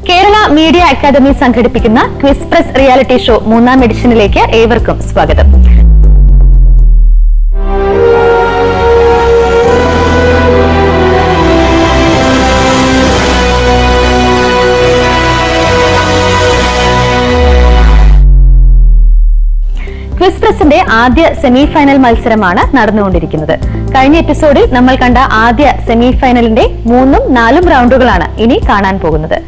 Kerala media academy സംഘടിപ്പിക്കുന്ന quiz press reality show 3-ാം എഡിഷനിലേക്ക് ഏവർക്കും സ്വാഗതം. ക്വിസ് പ്രസിന്റെ ആദ്യ സെമി ഫൈനൽ മത്സരമാണ് നടന്നുകൊണ്ടിരിക്കുന്നത്. കഴിഞ്ഞ എപ്പിസോഡിൽ നമ്മൾ കണ്ട ആദ്യ സെമി ഫൈനലിന്റെ 3ഉം 4ഉം റൗണ്ടുകളാണ് ഇനി കാണാൻ പോകുന്നത്.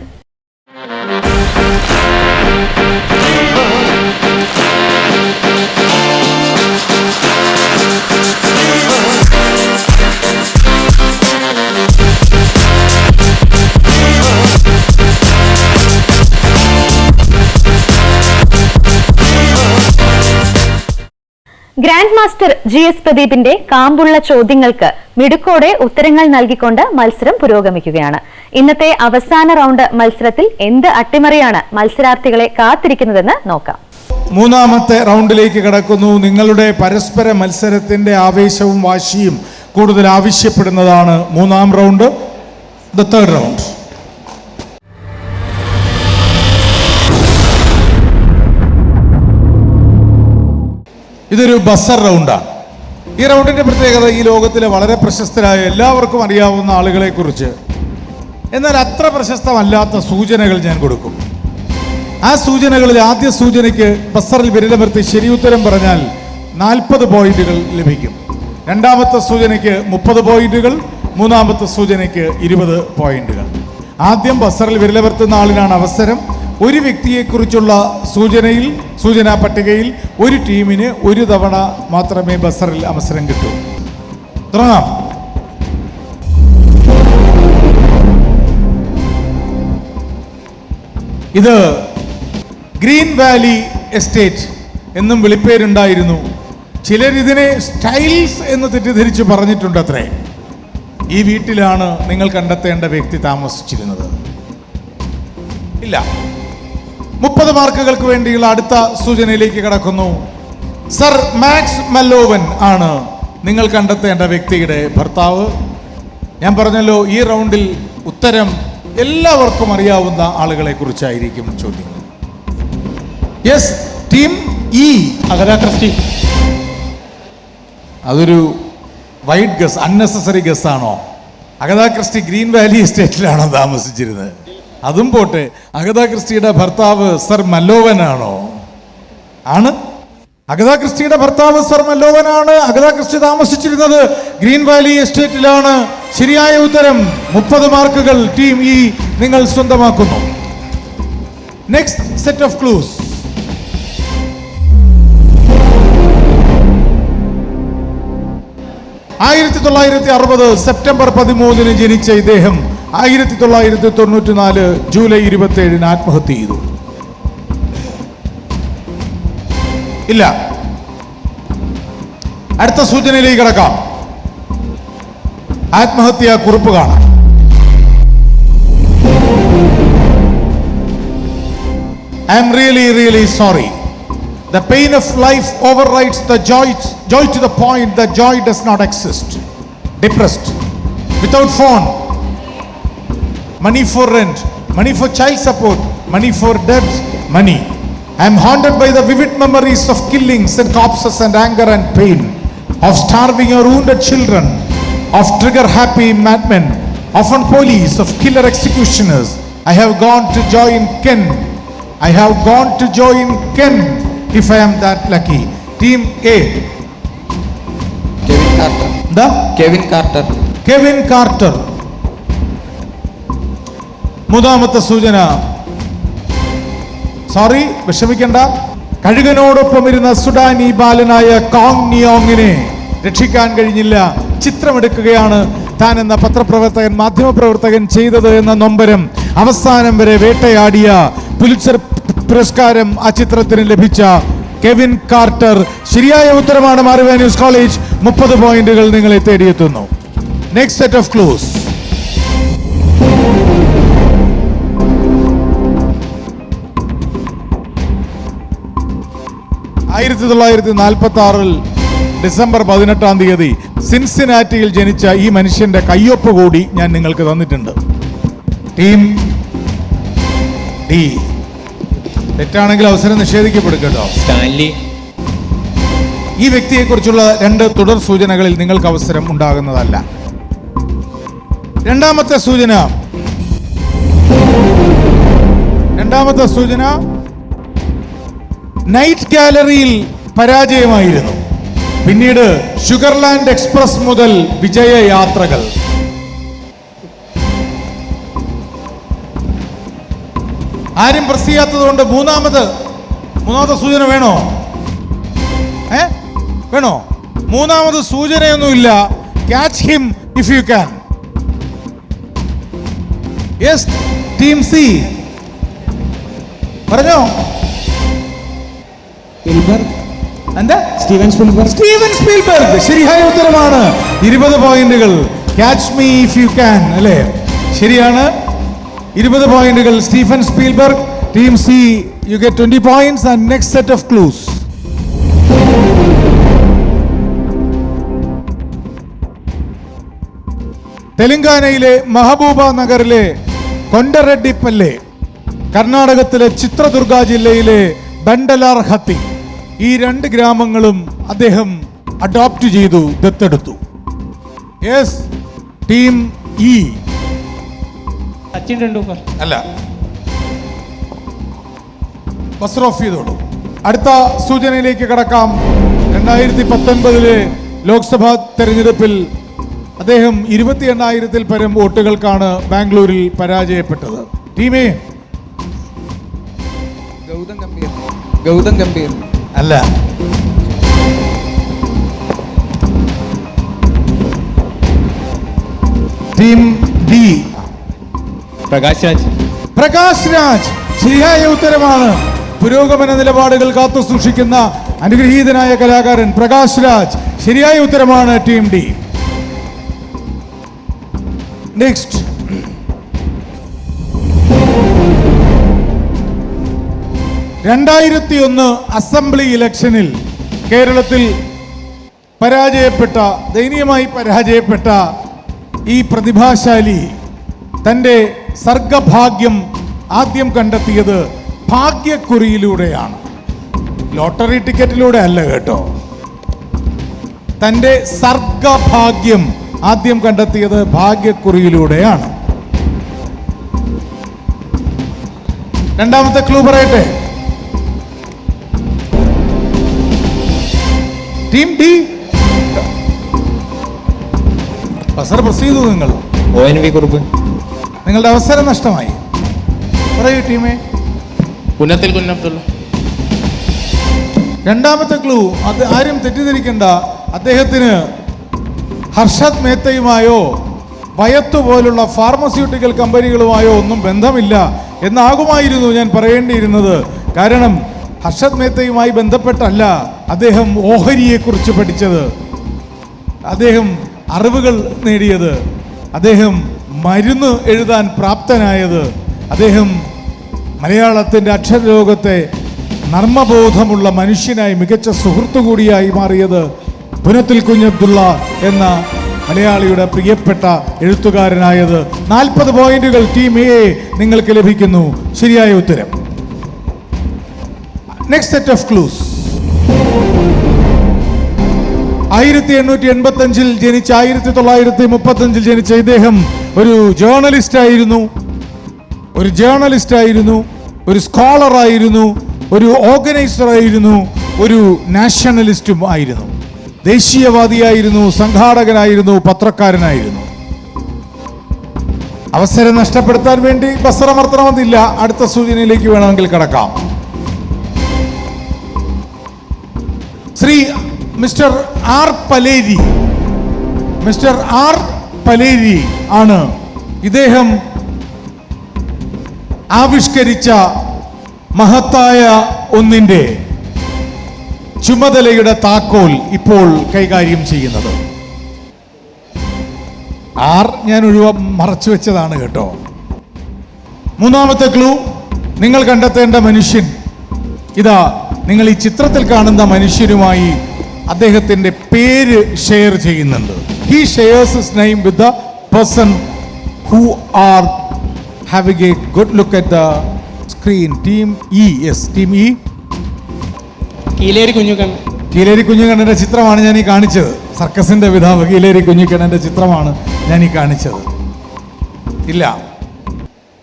ഗ്രാൻഡ് മാസ്റ്റർ GS പ്രദീപിന്റെ കാമ്പുള്ള ചോദ്യങ്ങൾക്ക് മിടുക്കോടെ ഉത്തരങ്ങൾ നൽകിക്കൊണ്ട് മത്സരം പുരോഗമിക്കുകയാണ്. ഇന്നത്തെ അവസാന റൗണ്ട് മത്സരത്തിൽ എന്ത് അട്ടിമറിയാണ് മത്സരാർത്ഥികളെ കാത്തിരിക്കുന്നതെന്ന് നോക്കാം. 3ാമത്തെ റൗണ്ടിലേക്ക് കടക്കുന്നു. നിങ്ങളുടെ പരസ്പര മത്സരത്തിന്റെ ആവേശവും വാശിയും കൂടുതൽ ആവശ്യപ്പെടുന്നതാണ് 3ാം റൗണ്ട്, ദ തേർഡ് റൗണ്ട്. ഇതൊരു ബസർ റൗണ്ടാണ്. ഈ റൗണ്ടിന്റെ പ്രത്യേകത ഈ ലോകത്തിലെ വളരെ പ്രശസ്തരായ എല്ലാവർക്കും അറിയാവുന്ന ആളുകളെ കുറിച്ച്, എന്നാൽ അത്ര പ്രശസ്തമല്ലാത്ത സൂചനകൾ ഞാൻ കൊടുക്കും. ആ സൂചനകളിൽ ആദ്യ സൂചനയ്ക്ക് ബസറിൽ വിരലമർത്തി ശരിയുത്തരം പറഞ്ഞാൽ 40 പോയിന്റുകൾ ലഭിക്കും. രണ്ടാമത്തെ സൂചനയ്ക്ക് 30 പോയിന്റുകൾ, 3ാമത്തെ സൂചനയ്ക്ക് 20 പോയിന്റുകൾ. ആദ്യം ബസറിൽ വിരലമർത്തുന്ന ആളിനാണ് അവസരം. ഒരു വ്യക്തിയെക്കുറിച്ചുള്ള സൂചനാ പട്ടികയിൽ ഒരു ടീമിന് ഒരു തവണ മാത്രമേ ബസറിൽ അവസരം കിട്ടൂ. തുടങ്ങാം. ഇത് ഗ്രീൻ വാലി എസ്റ്റേറ്റ് എന്നും വിളിപ്പേരുണ്ടായിരുന്നു. ചിലരിതിനെ സ്റ്റൈൽസ് എന്ന് തെറ്റിദ്ധരിച്ച് പറഞ്ഞിട്ടുണ്ടത്രേ. ഈ വീട്ടിലാണ് നിങ്ങൾ കണ്ടെത്തേണ്ട വ്യക്തി താമസിച്ചിരുന്നത്. ഇല്ല. 30 മാർക്കുകൾക്ക് വേണ്ടിയുള്ള അടുത്ത സൂചനയിലേക്ക് കടക്കുന്നു. സർ മാക്സ് മല്ലോവൻ ആണ് നിങ്ങൾ കണ്ടെത്തേണ്ട വ്യക്തിയുടെ ഭർത്താവ്. ഞാൻ പറഞ്ഞല്ലോ, ഈ റൗണ്ടിൽ ഉത്തരം എല്ലാവർക്കും അറിയാവുന്ന ആളുകളെ കുറിച്ചായിരിക്കും ചോദ്യങ്ങൾ. Yes, team E. Agatha Christy. അതൊരു വൈഡ് ഗസ്, അൺനെസസറി ഗസ് ആണോ? അഗത ക്രിസ്റ്റി ഗ്രീൻ വാലി എസ്റ്റേറ്റിലാണോ താമസിച്ചിരുന്നത്? അതും പോട്ടെ, അഗത ക്രിസ്റ്റിയുടെ ഭർത്താവ് സർ മല്ലോവനാണോ? ആണ്. അഗത ക്രിസ്റ്റിയുടെ ഭർത്താവ് സർ മല്ലോവനാണ്. അഗത ക്രിസ്റ്റി താമസിച്ചിരുന്നത് ഗ്രീൻ വാലി എസ്റ്റേറ്റിലാണ്. ശരിയായ ഉത്തരം 30 മാർക്കുകൾ ടീം ഇ നിങ്ങൾ സ്വന്തമാക്കുന്നു. Next set of clues. September 13 ജനിച്ച ഇദ്ദേഹം 1994 ജൂലൈ 27 ആത്മഹത്യ ചെയ്തു. ഇല്ല. അടുത്ത സൂചനയിലേക്ക് കടക്കാം. ആത്മഹത്യാ കുറിപ്പ് കാണാം. I am really sorry. The pain of life overrides the joy to the point that joy does not exist. Depressed, without phone, money for rent, money for child support, money for debts, money. I am haunted by the vivid memories of killings and corpses and anger and pain, of starving or wounded children, of trigger-happy madmen, often police, of killer executioners. I have gone to join Ken. I have gone to join Ken if I am that lucky. Team A. Kevin Carter. Kevin Carter. Kevin Carter. 3ാമത്തെ സൂചന. Sorry, വിഷമിക്കണ്ട. കഴുകനോടൊപ്പം ഇരുന്ന Sudani ബാലനായ Kong നിയോങ്ങിനെ രക്ഷിക്കാൻ കഴിഞ്ഞില്ല. ചിത്രമെടുക്കുകയാണ് താൻ എന്ന പത്രപ്രവർത്തകൻ, മാധ്യമപ്രവർത്തകൻ ചെയ്തത് എന്ന നൊമ്പരം അവസാനം വരെ വേട്ടയാടിയ പുലിറ്റ്സർ പുരസ്കാരം ആ ചിത്രത്തിന് ലഭിച്ച കെവിൻ കാർട്ടർ. ശരിയായ ഉത്തരമാണ്. മാറിവാ ന്യൂസ് കോളേജ് 30 പോയിന്റുകൾ നിങ്ങളെ തേടിയെത്തുന്നു. Next set of clues. 1946 December 18 സിൻസിനാറ്റിയിൽ ജനിച്ച ഈ മനുഷ്യന്റെ കയ്യൊപ്പ് കൂടി ഞാൻ നിങ്ങൾക്ക് തന്നിട്ടുണ്ട്. Team D. തെറ്റാണെങ്കിൽ അവസരം നിഷേധിക്കപ്പെടും കേട്ടോ. സ്റ്റാൻലി. ഈ വ്യക്തിയെക്കുറിച്ചുള്ള 2 തുടർ സൂചനകളിൽ നിങ്ങൾക്ക് അവസരം ഉണ്ടാകുന്നതല്ല. രണ്ടാമത്തെ സൂചന നൈറ്റ് ഗാലറിയിൽ പരാജയമായിരുന്നു. പിന്നീട് ഷുഗർലാൻഡ് എക്സ്പ്രസ് മുതൽ വിജയയാത്രകൾ. ആരും പ്രസ് ചെയ്യാത്തതുകൊണ്ട് മൂന്നാമത്തെ സൂചന വേണോ? വേണോ? മൂന്നാമത് സൂചനയൊന്നുമില്ല. Catch him if you can. Yes, team C പറഞ്ഞോ. എന്താ? സ്റ്റീവൻ സ്പീൽബർഗ് ശരിയായ ഉത്തരമാണ്. 20 പോയിന്റുകൾ. Catch me if you can അല്ലേ? ശരിയാണ്. 20 പോയിന്റുകൾ Stephen Spielberg. Team C you get 20 points and next set of clues. തെലങ്കാനയിലെ മഹബൂബ നഗറിലെ കൊണ്ടറെഡ്ഡിപ്പല്ലെ, കർണാടകത്തിലെ ചിത്രദുർഗ ജില്ലയിലെ ബണ്ടലാർഹത്തി, ഈ 2 ഗ്രാമങ്ങളും അദ്ദേഹം അഡോപ്റ്റ് ചെയ്തു, ദത്തെടുത്തു. Yes, team E. Sachin Tendulkar അല്ല, ബസർ ഓഫ് ചെയ്തോളൂ. അടുത്ത സൂചനയിലേക്ക് കടക്കാം. 2019 ലോക്സഭാ തെരഞ്ഞെടുപ്പിൽ അദ്ദേഹം 28,000-ൽ പരം വോട്ടുകൾക്കാണ് ബാംഗ്ലൂരിൽ പരാജയപ്പെട്ടത്. ടീമേ. ഗൗതം ഗംഭീർ അല്ല. Team D. പ്രകാശ് രാജ് ശരിയായ ഉത്തരമാണ്. പുരോഗമന നിലപാടുകൾ കാത്തു സൂക്ഷിക്കുന്ന അനുഗ്രഹീതനായ കലാകാരൻ പ്രകാശ് രാജ് ശരിയായ ഉത്തരമാണ്. Team D. നെക്സ്റ്റ്. അസംബ്ലി ഇലക്ഷനിൽ കേരളത്തിൽ ദയനീയമായി പരാജയപ്പെട്ട ഈ പ്രതിഭാശാലി തൻ്റെ സർഗഭാഗ്യം ആദ്യം കണ്ടെത്തിയത് ഭാഗ്യക്കുറിയിലൂടെയാണ്. ലോട്ടറി ടിക്കറ്റിലൂടെ അല്ല കേട്ടോ. തൻ്റെ സർഗഭാഗ്യം ആദ്യം കണ്ടെത്തിയത് ഭാഗ്യക്കുറിയിലൂടെയാണ്. രണ്ടാമത്തെ ക്ലൂ പറയട്ടെ. Team D. ബസർ പ്രസ് ചെയ്തു നിങ്ങൾ. ONV കുറുപ്പ്. നിങ്ങളുടെ അവസരം നഷ്ടമായി. പറയൂ ടീമേ. പുന്നത്തിൽ കുഞ്ഞബ്ദുള്ള. രണ്ടാമത്തെ ക്ലൂ, അത് ആരും തെറ്റിദ്ധരിക്കണ്ട, അദ്ദേഹത്തിന് ഹർഷദ് മേത്തയുമായോ വയത്തു പോലുള്ള ഫാർമസ്യൂട്ടിക്കൽ കമ്പനികളുമായോ ഒന്നും ബന്ധമില്ല എന്നാകുമായിരുന്നു ഞാൻ പറയേണ്ടിയിരുന്നത്. കാരണം ഹർഷദ് മേത്തയുമായി ബന്ധപ്പെട്ടല്ല അദ്ദേഹം ഓഹരിയെക്കുറിച്ച് പഠിച്ചത്, അദ്ദേഹം അറിവുകൾ നേടിയത്, അദ്ദേഹം മരുന്ന് എഴുതാൻ പ്രാപ്തനായത്, അദ്ദേഹം മലയാളത്തിൻ്റെ അക്ഷരലോകത്തെ നർമ്മബോധമുള്ള മനുഷ്യനായി മികച്ച സുഹൃത്തു കൂടിയായി മാറിയത് പുനത്തിൽ കുഞ്ഞബ്ദുള്ള എന്ന മലയാളിയുടെ പ്രിയപ്പെട്ട എഴുത്തുകാരനായത്. 40 പോയിന്റുകൾ ടീം എ നിങ്ങൾക്ക് ലഭിക്കുന്നു. ശരിയായ ഉത്തരം. Next set of clues. 1885 ജനിച്ച 1935 ജനിച്ച ഇദ്ദേഹം ഒരു ജേർണലിസ്റ്റ് ആയിരുന്നു, ഒരു സ്കോളർ ആയിരുന്നു, ഒരു ഓർഗനൈസർ ആയിരുന്നു, ഒരു നാഷണലിസ്റ്റും ആയിരുന്നു, ദേശീയവാദിയായിരുന്നു, സംഘാടകനായിരുന്നു, പത്രക്കാരനായിരുന്നു. അവസരം നഷ്ടപ്പെടുത്താൻ വേണ്ടി ബസറമർത്തണമെന്നില്ല. അടുത്ത സൂചനയിലേക്ക് വേണമെങ്കിൽ കടക്കാം. ശ്രീ മിസ്റ്റർ ആർ പലേരി ആണ് ഇദ്ദേഹം ആവിഷ്കരിച്ച മഹത്തായ ഒന്നിൻ്റെ ചുമതലയുടെ താക്കോൽ ഇപ്പോൾ കൈകാര്യം ചെയ്യുന്നത്. ഞാൻ മറച്ചു വെച്ചതാണ് കേട്ടോ. മൂന്നാമത്തെ ക്ലൂ, നിങ്ങൾ കണ്ടെത്തേണ്ട മനുഷ്യൻ ഇതാ. നിങ്ങൾ ഈ ചിത്രത്തിൽ കാണുന്ന മനുഷ്യരുമായി അദ്ദേഹത്തിന്റെ പേര് ഷെയർ ചെയ്യുന്നുണ്ട്. He shares his name with the person who are having a good look at the screen. Team E. Yes, team E. Keeleri Kunhikannan. കീലേരി കുഞ്ഞുകണ്ണൻ്റെ ചിത്രമാണ് ഞാൻ ഈ കാണിച്ചത്. സർക്കസിന്റെ പിതാവ് കീലേരി കുഞ്ഞുകണ്ണൻ്റെ ചിത്രമാണ് ഞാൻ ഈ കാണിച്ചത്. ഇല്ല,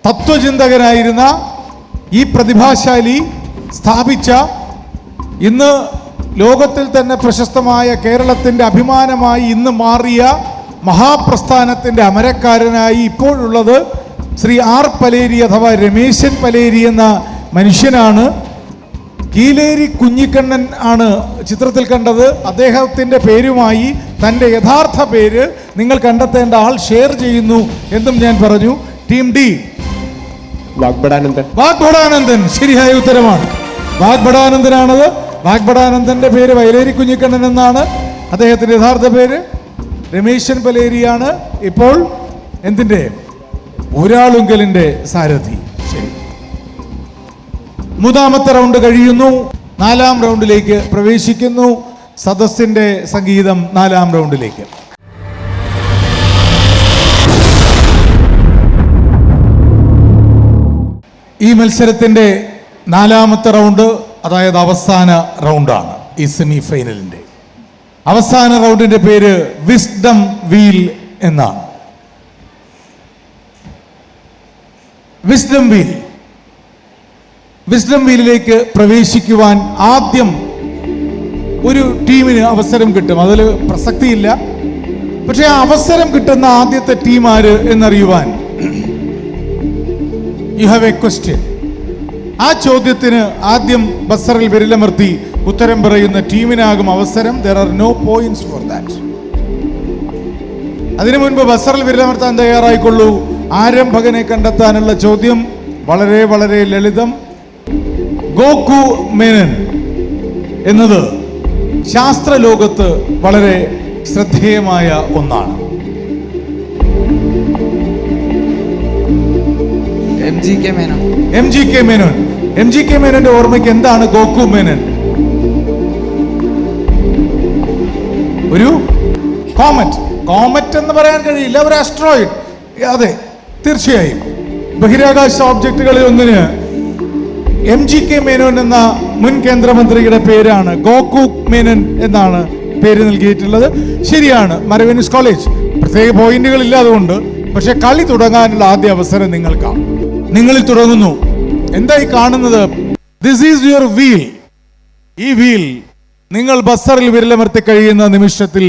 തത്വചിന്തകനായിരുന്ന ഈ പ്രതിഭാശാലി സ്ഥാപിച്ച, ഇന്ന് ലോകത്തിൽ തന്നെ പ്രശസ്തമായ, കേരളത്തിൻ്റെ അഭിമാനമായി ഇന്ന് മാറിയ മഹാപ്രസ്ഥാനത്തിൻ്റെ അമരക്കാരനായി ഇപ്പോഴുള്ളത് ശ്രീ ആർ പലേരി അഥവാ രമേശൻ പലേരി എന്ന മനുഷ്യനാണ്. കീലേരി കുഞ്ഞിക്കണ്ണൻ ആണ് ചിത്രത്തിൽ കണ്ടത്. അദ്ദേഹത്തിൻ്റെ പേരുമായി തൻ്റെ യഥാർത്ഥ പേര് നിങ്ങൾ കണ്ടെത്തേണ്ട ആൾ ഷെയർ ചെയ്യുന്നു എന്നും ഞാൻ പറഞ്ഞു. Team D. വാഗ്ബടാനന്ദൻ. വാഗ്ബടാനന്ദൻ ശരിയായ ഉത്തരമാണ്. വാഗ്ബടാനന്ദനാണത്. വാഗ്ബടാനന്ദൻ്റെ പേര് വയലേരി കുഞ്ഞിക്കണ്ണൻ എന്നാണ്. അദ്ദേഹത്തിൻ്റെ യഥാർത്ഥ പേര് രമേശൻ പലേരിയാണ്. ഇപ്പോൾ എന്തിൻ്റെ? ഊരാളുങ്കലിൻ്റെ സാരഥി. ശരി, മൂന്നാമത്തെ റൗണ്ട് കഴിയുന്നു. 4-ാം റൗണ്ടിലേക്ക് പ്രവേശിക്കുന്നു. സദസ്സിന്റെ സംഗീതം 4-ാം റൗണ്ടിലേക്ക്. ഈ മത്സരത്തിന്റെ 4-ാമത്തെ റൗണ്ട്, അതായത് അവസാന റൗണ്ടാണ്. ഈ സെമി ഫൈനലിന്റെ അവസാന റൗണ്ടിന്റെ പേര് വിസ്ഡം വീൽ എന്നാണ്. Wisdom wheel. വിസ്ഡം വീലിലേക്ക് പ്രവേശിക്കുവാൻ ആദ്യം ഒരു ടീമിന് അവസരം കിട്ടും. അതിൽ പ്രസക്തിയില്ല. പക്ഷെ ആ അവസരം കിട്ടുന്ന ആദ്യത്തെ ടീം ആര് എന്നറിയുവാൻ യു ഹാവ് എ ക്വസ്റ്റ്യൻ. ആ ചോദ്യത്തിന് ആദ്യം ബസറിൽ വിരലമർത്തി ഉത്തരം പറയുന്ന ടീമിനാകും അവസരം. There are no points for that. അതിനു മുൻപ് ബസറിൽ വിരലമർത്താൻ തയ്യാറായിക്കൊള്ളൂ. ആരംഭകനെ കണ്ടെത്താനുള്ള ചോദ്യം വളരെ വളരെ ലളിതം. ഗോകു മേനൻ എന്നത് ശാസ്ത്രലോകത്ത് വളരെ ശ്രദ്ധേയമായ ഒന്നാണ്. MGK Menon. MGK Menon. MGK മേനോന്റെ ഓർമ്മയ്ക്ക് എന്താണ് ഗോകു മേനൻ? ഒരു കോമറ്റ്. കോമറ്റ് എന്ന് പറയാൻ കഴിയില്ല, ഒരു ആസ്ട്രോയിഡ്. അതെ, തീർച്ചയായും ബഹിരാകാശ ഓബ്ജക്റ്റുകളിൽ ഒന്നിന് MGK മേനോൻ എന്ന മുൻ കേന്ദ്രമന്ത്രിയുടെ പേരാണ്. ഗോകു മേനൻ എന്നാണ് പേര് നൽകിയിട്ടുള്ളത്. ശരിയാണ്. മരവേനിസ് കോളേജ്. പ്രത്യേക പോയിന്റുകൾ ഇല്ല അതുകൊണ്ട്. പക്ഷെ കളി തുടങ്ങാനുള്ള ആദ്യ അവസരം നിങ്ങൾക്കാണ്. നിങ്ങളിൽ തുടങ്ങുന്നു. എന്തായി കാണുന്നത്? This is your wheel. ഈ വീൽ നിങ്ങൾ ബസറിൽ വിരലമർത്തി കഴിയുന്ന നിമിഷത്തിൽ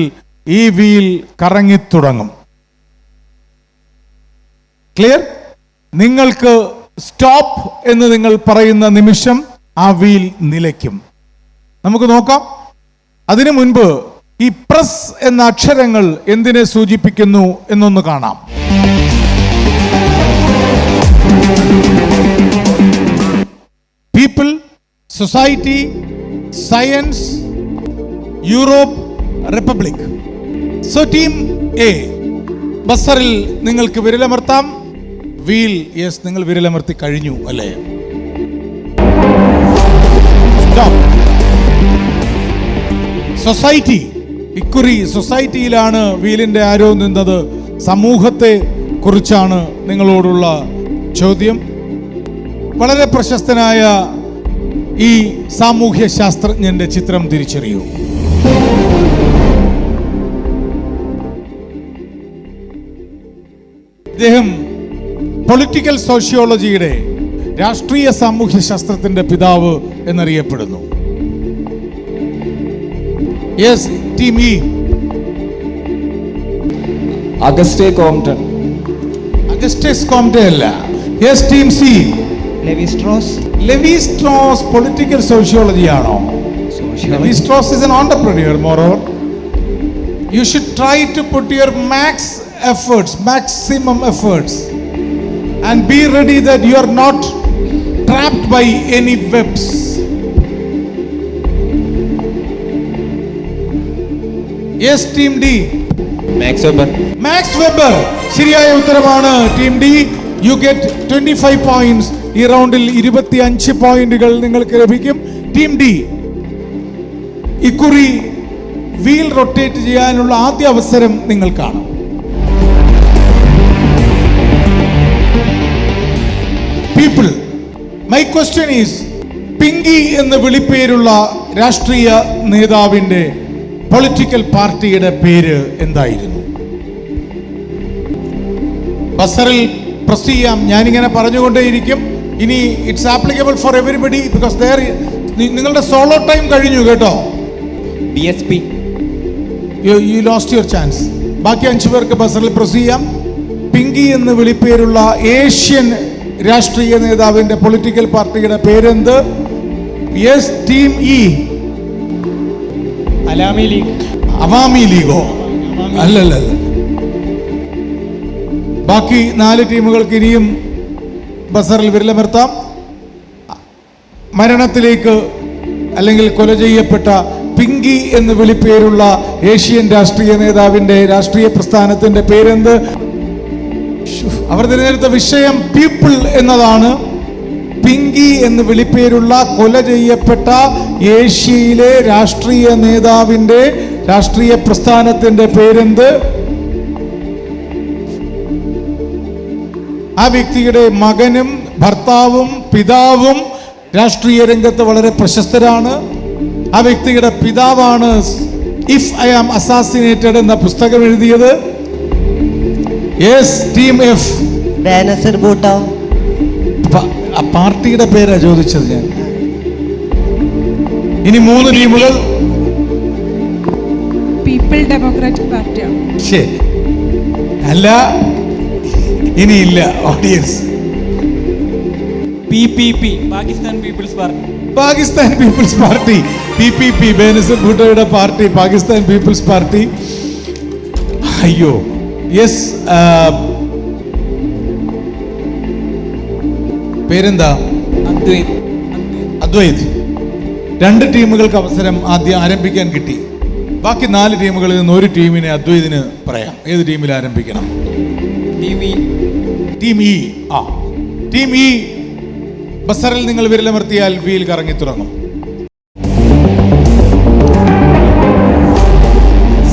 ഈ വീൽ കറങ്ങി തുടങ്ങും. ക്ലിയർ? നിങ്ങൾക്ക് സ്റ്റോപ്പ് എന്ന് നിങ്ങൾ പറയുന്ന നിമിഷം ആ വീൽ നിലയ്ക്കും. നമുക്ക് നോക്കാം. അതിനു മുൻപ് ഈ പ്രസ് എന്ന അക്ഷരങ്ങൾ എന്തിനെ സൂചിപ്പിക്കുന്നു എന്നൊന്ന് കാണാം. People, society, science, Europe, republic. So team A, ബസറിൽ നിങ്ങൾക്ക് വിരലമർത്താം. വീൽ. യെസ്, നിങ്ങൾ വിരലമർത്തി കഴിഞ്ഞു അല്ലേ? സൊസൈറ്റി. ഇക്കുറി സൊസൈറ്റിയിലാണ് വീലിന്റെ ആരോ നിന്നത്. സമൂഹത്തെ കുറിച്ചാണ് നിങ്ങളോടുള്ള ചോദ്യം. വളരെ പ്രശസ്തനായ ഈ സാമൂഹ്യ ശാസ്ത്രജ്ഞന്റെ ചിത്രം തിരിച്ചറിയൂ. ഇദ്ദേഹം പൊളിറ്റിക്കൽ സോഷ്യോളജിയുടെ, രാഷ്ട്രീയ സാമൂഹ്യ ശാസ്ത്രത്തിന്റെ പിതാവ് എന്നറിയപ്പെടുന്നു. Yes, team E. Auguste Compton. Augustus Comte അല്ല. Yes, team C. Levi Strauss. Levi Strauss political sociology ആണോ? Levi Strauss is an entrepreneur moreover. You should try to put your maximum efforts and be ready that you are not trapped by any webs. Yes, team D. Max Weber. Max Weber ശരിയായ ഉത്തരമാണ്. Team D, you get 25 points. ഈ റൗണ്ടിൽ 25 പോയിന്റുകൾ നിങ്ങൾക്ക് ലഭിക്കും. Team D, ഇക്കുറി wheel rotate ചെയ്യാനുള്ള ആദ്യ അവസരം നിങ്ങൾക്കാണ്. People, my question is, Pinky എന്ന് വിളിപ്പേരുള്ള രാഷ്ട്രീയ നേതാവിന്റെ പൊളിറ്റിക്കൽ പാർട്ടിയുടെ പേര് എന്തായിരുന്നു? ബസറിൽ പ്രസ് ചെയ്യാം. ഞാനിങ്ങനെ പറഞ്ഞുകൊണ്ടേയിരിക്കും. ഇനി it's applicable for everybody because നിങ്ങളുടെ സോളോ ടൈം കഴിഞ്ഞു കേട്ടോ. DSP. You lost your chance. ബാക്കി 5 പേർക്ക് ബസറിൽ പ്രസ് ചെയ്യാം. പിങ്കി എന്ന് വിളിപ്പേരുള്ള ഏഷ്യൻ രാഷ്ട്രീയ നേതാവിന്റെ പൊളിറ്റിക്കൽ പാർട്ടിയുടെ പേരെന്ത്? Yes, team E. അവാമി ലീഗോ? അല്ലല്ല. ബാക്കി 4 ടീമുകൾക്ക് ഇനിയും ബസറിൽ വിരലമർത്താം. മരണത്തിലേക്ക് അല്ലെങ്കിൽ കൊല ചെയ്യപ്പെട്ട പിങ്കി എന്ന് വിളിപ്പേരുള്ള ഏഷ്യൻ രാഷ്ട്രീയ നേതാവിന്റെ രാഷ്ട്രീയ പ്രസ്ഥാനത്തിന്റെ പേരെന്ത്? അവർ തിരഞ്ഞെടുത്ത വിഷയം പീപ്പിൾ എന്നതാണ്. പിങ്കി എന്ന് വിളിപ്പേരുള്ള കൊല ചെയ്യപ്പെട്ട ഏഷ്യയിലെ രാഷ്ട്രീയ നേതാവിന്റെ രാഷ്ട്രീയ പ്രസ്ഥാനത്തിന്റെ പേരെന്ത്? ആ വ്യക്തിയുടെ മകനും ഭർത്താവും പിതാവും രാഷ്ട്രീയ രംഗത്ത് വളരെ പ്രശസ്തരാണ്. ആ വ്യക്തിയുടെ പിതാവാണ് ഇഫ് ഐ ആം അസാസിനേറ്റഡ് എന്ന പുസ്തകം എഴുതിയത്. Yes, team F. Benazir Bhutto. ആ പാർട്ടിയുടെ പേരാ ചോദിച്ചത് ഞാൻ. ഇനി 3 ടീമുകൾ. പീപ്പിൾ ഡെമോക്രാറ്റിക് പാർട്ടിയാണ്. ശരി, അല്ല, ഇനിയില്ല. Audience. PPP, Pakistan peoples party. Pakistan peoples party, PPP, Benazir ഭൂട്ടോയുടെ പാർട്ടി, പാകിസ്ഥാൻ പീപ്പിൾസ് പാർട്ടി. അയ്യോ, യെസ്. പേരെന്താ? അദ്വൈത്. 2 ടീമുകൾക്ക് അവസരം ആദ്യം ആരംഭിക്കാൻ കിട്ടി. ബാക്കി 4 ടീമുകളിൽ നിന്ന് ഒരു ടീമിനെ അദ്വൈതിന് പറയാം. ഏത് ടീമിൽ ആരംഭിക്കണം? Team E. Team E. ബസറിൽ നിങ്ങൾ വിരലമർത്തിയാൽ വീൽ കറങ്ങി തുടങ്ങും.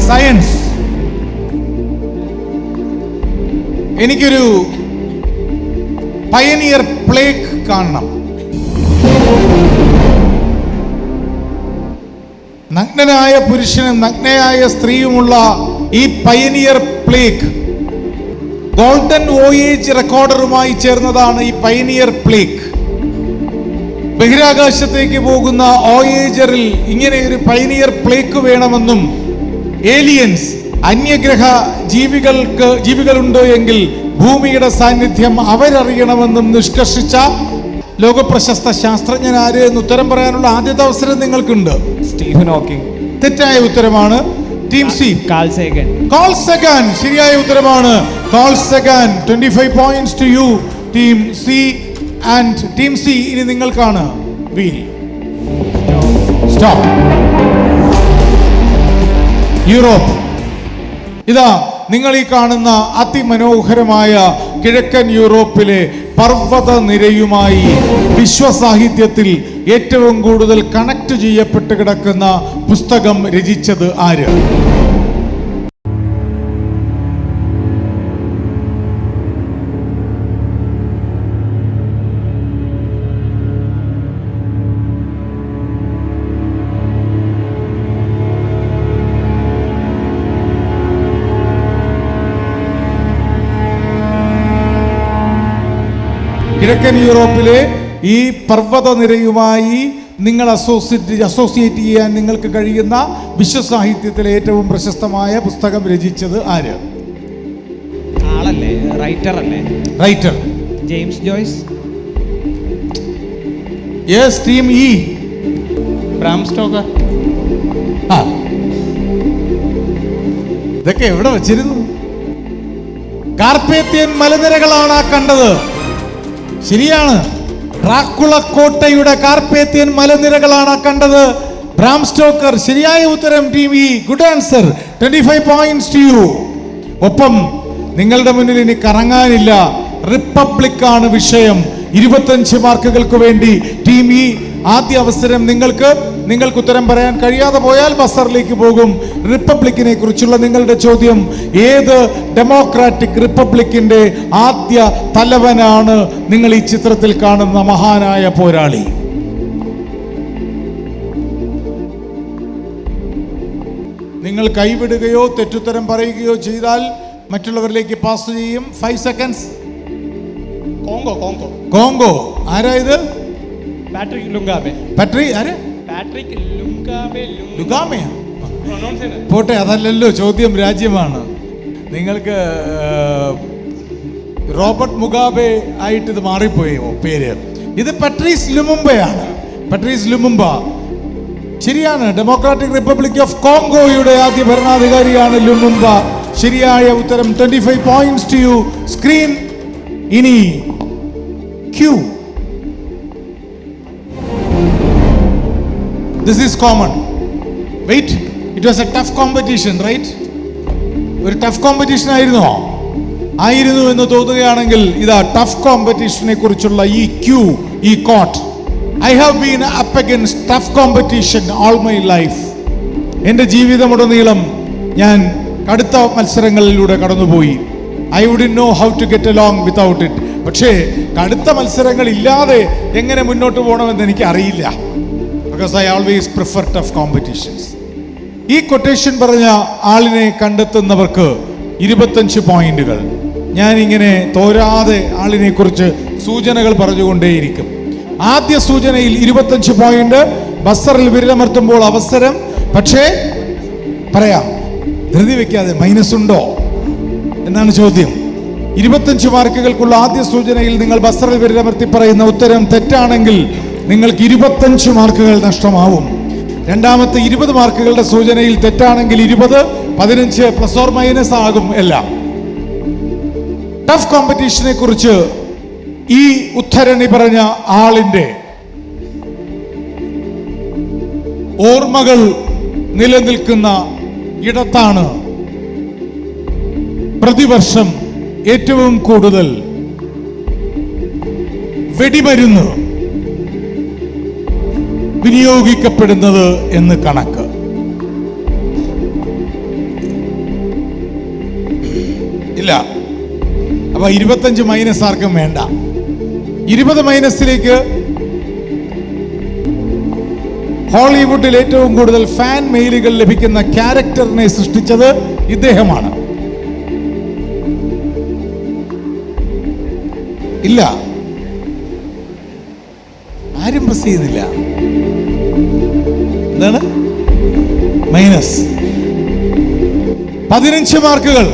സയൻസ്. എനിക്കൊരു പയനിയർ പ്ലേക്ക് കാണണം. നഗ്നനായ പുരുഷനും നഗ്നയായ സ്ത്രീയുമുള്ള ഈ പയനിയർ പ്ലേക്ക് ഗോൾഡൻ വോയേജ് റെക്കോർഡറുമായി ചേർന്നതാണ്. ഈ പയനിയർ പ്ലേക്ക് ബഹിരാകാശത്തേക്ക് പോകുന്ന വോയേജറിൽ ഇങ്ങനെ ഒരു പയനിയർ പ്ലേക്ക് വേണമെന്നും ഏലിയൻസ് അന്യഗ്രഹ ജീവികളുണ്ട് എങ്കിൽ ഭൂമിയുടെ സാന്നിധ്യം അവരറിയണമെന്നും നിഷ്കർഷിച്ച ലോകപ്രശസ്ത ശാസ്ത്രജ്ഞൻ ആര് എന്ന് ഉത്തരം പറയാനുള്ള ആദ്യത്തെ അവസരം നിങ്ങൾക്കുണ്ട്. Stephen Hawking. തെറ്റായ ഉത്തരമാണ്. Team C. കാൾ സഗാൻ ശരിയായ ഉത്തരമാണ്. Carl Sagan. 25 points to you, team C. And team C, ഇനി നിങ്ങൾക്കാണ് വീൽ. സ്റ്റോപ്പ്. യൂറോപ്പ്. ഇതാ നിങ്ങൾ ഈ കാണുന്ന അതിമനോഹരമായ കിഴക്കൻ യൂറോപ്പിലെ പർവ്വത നിരയുമായി വിശ്വസാഹിത്യത്തിൽ ഏറ്റവും കൂടുതൽ കണക്ട് ചെയ്യപ്പെട്ട് കിടക്കുന്ന പുസ്തകം രചിച്ചത് ആര്? കിഴക്കൻ യൂറോപ്പിലെ ഈ പർവ്വത നിരയുമായി നിങ്ങൾ അസോസിയേറ്റ് ചെയ്യാൻ നിങ്ങൾക്ക് കഴിയുന്ന വിശ്വസാഹിത്യത്തിലെ ഏറ്റവും പ്രശസ്തമായ പുസ്തകം രചിച്ചത് ആര്? ആളല്ലേ, റൈറ്റർ അല്ലേ? Writer James Joyce. Yes, team E. Bram Stoker. ഇതൊക്കെ എവിടെ വെച്ചിരുന്നു? കാർപ്പേത്യൻ മലനിരകളാണ് ആ കണ്ടത്. ശരിയാണ്. ഡ്രാക്കുള കോട്ടയുടെ കാർപ്പേത്യൻ മലനിരകളാണ് കണ്ടത്. Bram Stoker. ശരിയായ ഉത്തരം team E. Good answer. 25 points to you. ഒപ്പം നിങ്ങളുടെ മുന്നിൽ ഇനി കറങ്ങാനില്ല. റിപ്പബ്ലിക് ആണ് വിഷയം. 25 മാർക്കുകൾക്ക് വേണ്ടി ടീം ഇ. ആദ്യ അവസരം നിങ്ങൾക്ക്. നിങ്ങൾക്ക് ഉത്തരം പറയാൻ കഴിയാതെ പോയാൽ ബസറിലേക്ക് പോകും. റിപ്പബ്ലിക്കിനെ കുറിച്ചുള്ള നിങ്ങളുടെ ചോദ്യം: ഏത് ഡെമോക്രാറ്റിക് റിപ്പബ്ലിക്കിന്റെ ആദ്യ തലവനാണ് നിങ്ങൾ ഈ ചിത്രത്തിൽ കാണുന്ന മഹാനായ പോരാളി? നിങ്ങൾ കൈവിടുകയോ തെറ്റുത്തരം പറയുകയോ ചെയ്താൽ മറ്റുള്ളവരിലേക്ക് പാസ് ചെയ്യും. 5 സെക്കൻഡ്സ്. കോങ്കോ. ആരാ ഇത്? പാട്രിക് ലുങ്കാബെ. പാട്രിക് ലുഗാമയാ? പോട്ടെ, അതല്ലല്ലോ ചോദ്യം, രാജ്യമാണ്. നിങ്ങൾക്ക് റോബർട്ട് മുഗാബെ ആയിട്ട് ഇത് മാറിപ്പോയോ പേര്? ഇത് പട്രീസ് ലുമുംബയാണ്. പട്രീസ് ലുമുംബ ശരിയാണ്. ഡെമോക്രാറ്റിക് റിപ്പബ്ലിക് ഓഫ് കോങ്കോയുടെ ആദ്യ ഭരണാധികാരിയാണ് ലുമുംബ. ശരിയായ ഉത്തരം. 25 പോയിന്റ്സ് ടു യു. സ്ക്രീൻ ഇനി Q. This is common. Wait, it was a tough competition, right? ഒരു ടഫ് കോമ്പറ്റീഷൻ ആയിരുന്നു എന്ന് തോന്നുകയാണെങ്കിൽ ഇതാ ടഫ് കോമ്പറ്റീഷനെ കുറിച്ചുള്ള ഈ ക്യൂ, ഈ coat. I have been up against tough competition all my life. എൻ്റെ ജീവിതമുടനീളം ഞാൻ കടുത്ത മത്സരങ്ങളിലൂടെ കടന്നുപോയി. I wouldn't know how to get along without it. പക്ഷേ കടുത്ത മത്സരങ്ങൾ ഇല്ലാതെ എങ്ങനെ മുന്നോട്ട് പോകണമെന്ന് എനിക്ക് അറിയില്ല. Because I always prefer tough competitions. ഈ കൊട്ടേഷൻ പറഞ്ഞ ആളിനെ കണ്ടെത്തുന്നവർക്ക് 25 പോയിന്റുകൾ. ഞാനിങ്ങനെ തോരാതെ ആളിനെ കുറിച്ച് സൂചനകൾ പറഞ്ഞുകൊണ്ടേയിരിക്കും. ആദ്യ സൂചനയിൽ 25 പോയിന്റ്. ബസറിൽ വിരലമർത്തുമ്പോൾ അവസരം. പക്ഷേ പറയാം, ധൃതി വെക്കാതെ. മൈനസ് ഉണ്ടോ എന്നാണ് ചോദ്യം. 25 മാർക്കുകൾക്കുള്ള ആദ്യ സൂചനയിൽ നിങ്ങൾ ബസറിൽ വിരലമർത്തി പറയുന്ന ഉത്തരം തെറ്റാണെങ്കിൽ നിങ്ങൾക്ക് 25 മാർക്കുകൾ നഷ്ടമാവും. രണ്ടാമത്തെ 20 മാർക്കുകളുടെ സൂചനയിൽ തെറ്റാണെങ്കിൽ 20, 15 പ്ലസ് ഓർ മൈനസ് ആകും എല്ലാം. ടഫ് കോമ്പറ്റീഷനെ കുറിച്ച് ഈ ഉദ്ധരണി പറഞ്ഞ ആളിന്റെ ഓർമ്മകൾ നിലനിൽക്കുന്ന ഇടത്താണ് പ്രതിവർഷം ഏറ്റവും കൂടുതൽ വെടിമരുന്ന് വിനിയോഗിക്കപ്പെടുന്നത് എന്ന് കണക്ക്. ഇല്ല. അപ്പൊ 25 മൈനസ് ആർക്കും വേണ്ട. 20 മൈനസിലേക്ക് ഹോളിവുഡിൽ ഏറ്റവും കൂടുതൽ ഫാൻ മെയിലുകൾ ലഭിക്കുന്ന ക്യാരക്ടറിനെ സൃഷ്ടിച്ചത് ഇദ്ദേഹമാണ്. ഇല്ല, ആരും പ്രസ് ചെയ്യുന്നില്ല. എന്താണ് മൈനസ്? 15 മാർക്കുകൾ.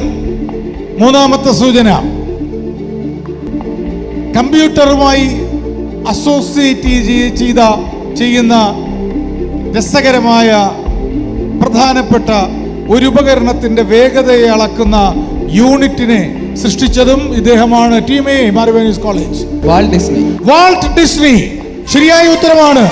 മൂന്നാമത്തെ സൂചന, കമ്പ്യൂട്ടറുമായി അസോസിയേറ്റ് ചെയ്യുന്ന രസകരമായ പ്രധാനപ്പെട്ട ഒരു ഉപകരണത്തിന്റെ വേഗതയെ അളക്കുന്ന യൂണിറ്റിനെ സൃഷ്ടിച്ചതും ഇദ്ദേഹമാണ്. Team A, Mar Ivanios college. Walt Disney. ശരിയായ ഉത്തരമാണ്.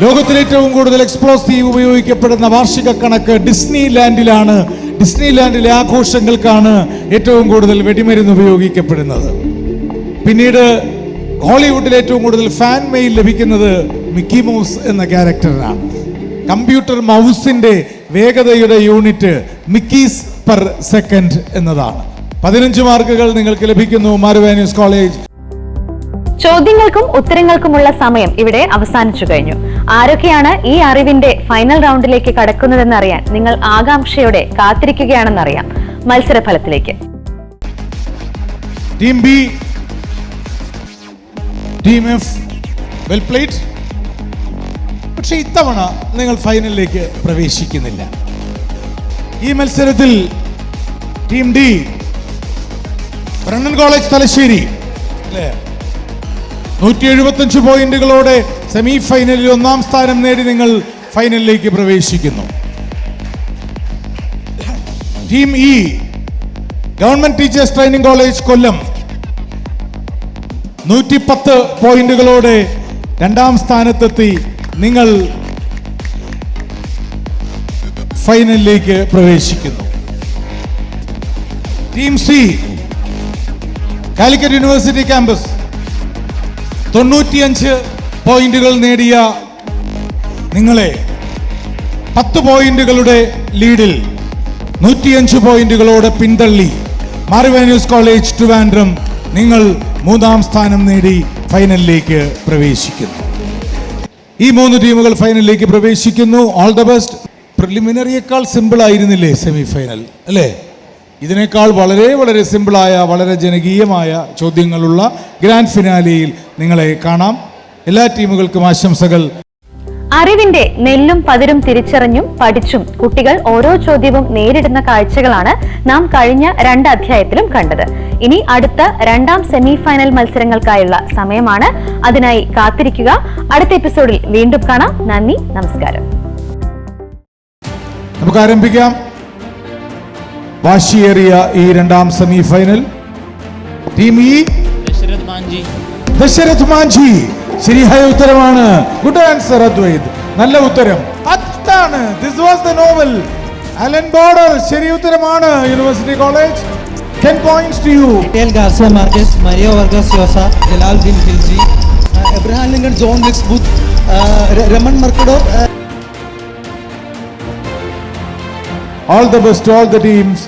ലോകത്തിലെ ഏറ്റവും കൂടുതൽ എക്സ്പ്ലോസീവ് ഉപയോഗിക്കപ്പെടുന്ന വാർഷിക കണക്ക് ഡിസ്നി ലാൻഡിലാണ്. ഡിസ്നി ലാൻഡിലെ ആഘോഷങ്ങൾക്കാണ് ഏറ്റവും കൂടുതൽ വെടിമരുന്ന് ഉപയോഗിക്കപ്പെടുന്നത്. പിന്നീട് ഹോളിവുഡിൽ ഏറ്റവും കൂടുതൽ ഫാൻ മെയിൽ ലഭിക്കുന്നത് മിക്കി മൗസ് എന്ന ക്യാരക്ടറിനാണ്. കമ്പ്യൂട്ടർ മൗസിന്റെ വേഗതയുടെ യൂണിറ്റ് മിക്കീസ് പെർ സെക്കൻഡ് എന്നതാണ്. 15 മാർക്കുകൾ നിങ്ങൾക്ക് ലഭിക്കുന്നു, മാർവേനിയസ് കോളേജ്. ചോദ്യങ്ങൾക്കും ഉത്തരങ്ങൾക്കുമുള്ള സമയം ഇവിടെ അവസാനിച്ചു കഴിഞ്ഞു. ആരൊക്കെയാണ് ഈ അറിവിന്റെ ഫൈനൽ റൗണ്ടിലേക്ക് കടക്കുന്നതെന്നറിയാൻ നിങ്ങൾ ആകാംക്ഷയോടെ കാത്തിരിക്കുകയാണെന്നറിയാം. മത്സരഫലത്തിലേക്ക്. Team B, team F, well played. പക്ഷെ ഇത്തവണ നിങ്ങൾ ഫൈനലിലേക്ക് പ്രവേശിക്കുന്നില്ല. ഈ മത്സരത്തിൽ team D, Brennen college Thalassery, 175 പോയിന്റുകളോടെ സെമി ഫൈനലിൽ 1-ാം സ്ഥാനം നേടി നിങ്ങൾ ഫൈനലിലേക്ക് പ്രവേശിക്കുന്നു. Team E, government teachers training college Kollam, 110 പോയിന്റുകളോടെ 2-ാം സ്ഥാനത്തെത്തി നിങ്ങൾ ഫൈനലിലേക്ക് പ്രവേശിക്കുന്നു. Team C, Calicut university campus, 95 പോയിന്റുകൾ നേടിയ നിങ്ങളെ 10 പോയിന്റുകളുടെ ലീഡിൽ 105 പോയിന്റുകളോടെ പിന്തള്ളി മാർവേനിയസ് കോളേജ് ട്രിവാൻഡ്രം നിങ്ങൾ 3-ാം സ്ഥാനം നേടി ഫൈനലിലേക്ക് പ്രവേശിക്കുന്നു. ഈ 3 ടീമുകൾ ഫൈനലിലേക്ക് പ്രവേശിക്കുന്നു. All the best. പ്രിലിമിനറിയേക്കാൾ സിമ്പിൾ ആയിരുന്നില്ലേ സെമി ഫൈനൽ, അല്ലേ? ഇതിനേക്കാൾ വളരെ വളരെ സിമ്പിളായ വളരെ ജനകീയമായ ചോദ്യങ്ങളുള്ള ഗ്രാൻഡ് ഫിനാലെയിൽ നിങ്ങളെ കാണാം. എല്ലാ ടീമുകൾക്കും ആശംസകൾ. അറിവിന്റെ നെല്ലും പതിരും തിരിച്ചറിഞ്ഞും പഠിച്ചും കുട്ടികൾ ഓരോ ചോദ്യവും നേരിടുന്ന കാഴ്ചകളാണ് നാം കഴിഞ്ഞ 2 അധ്യായത്തിലും കണ്ടത്. ഇനി അടുത്ത 2-ാം സെമി ഫൈനൽ മത്സരങ്ങൾക്കായുള്ള സമയമാണ്. അതിനായി കാത്തിരിക്കുക. അടുത്ത എപ്പിസോഡിൽ വീണ്ടും കാണാം. നന്ദി, നമസ്കാരം. നമുക്ക് ആരംഭിക്കാം. വാശിയേറിയ ഈ 2-ാം semi final. Team E Dashrath Manjhi. ശരിയായ ഉത്തരമാണ്. Good answer Advaith. നല്ല ഉത്തരം. അതാണ്. This was the novel. Allan Border. ശരി ഉത്തരമാണ്. University college. 10 points to you. Miguel Garcia Marquez, Mario Vargas Llosa, Jalaluddin Khilji, Abraham Lincoln, John Wilkes Booth, Raman Mercado. All the best to all the teams.